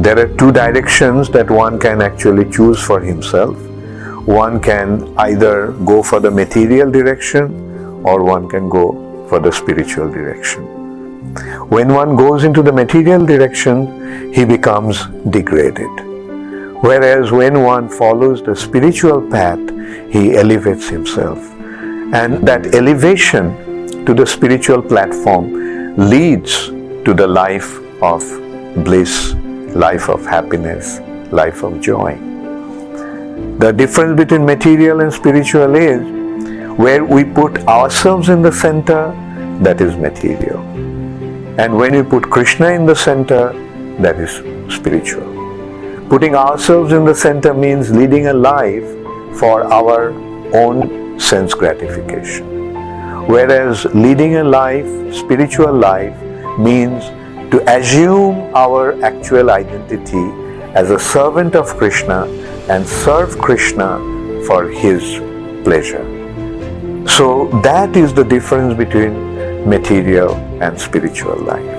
There are two directions that one can actually choose for himself. One can either go for the material direction or one can go for the spiritual direction. When one goes into the material direction, he becomes degraded. Whereas when one follows the spiritual path, he elevates himself. And that elevation to the spiritual platform leads to the life of bliss, life of happiness, life of joy. The difference between material and spiritual is where we put ourselves in the center, that is material. And when we put Krishna in the center, that is spiritual. Putting ourselves in the center means leading a life for our own sense gratification. Whereas leading a life, spiritual life, means to assume our actual identity as a servant of Krishna and serve Krishna for his pleasure. So that is the difference between material and spiritual life.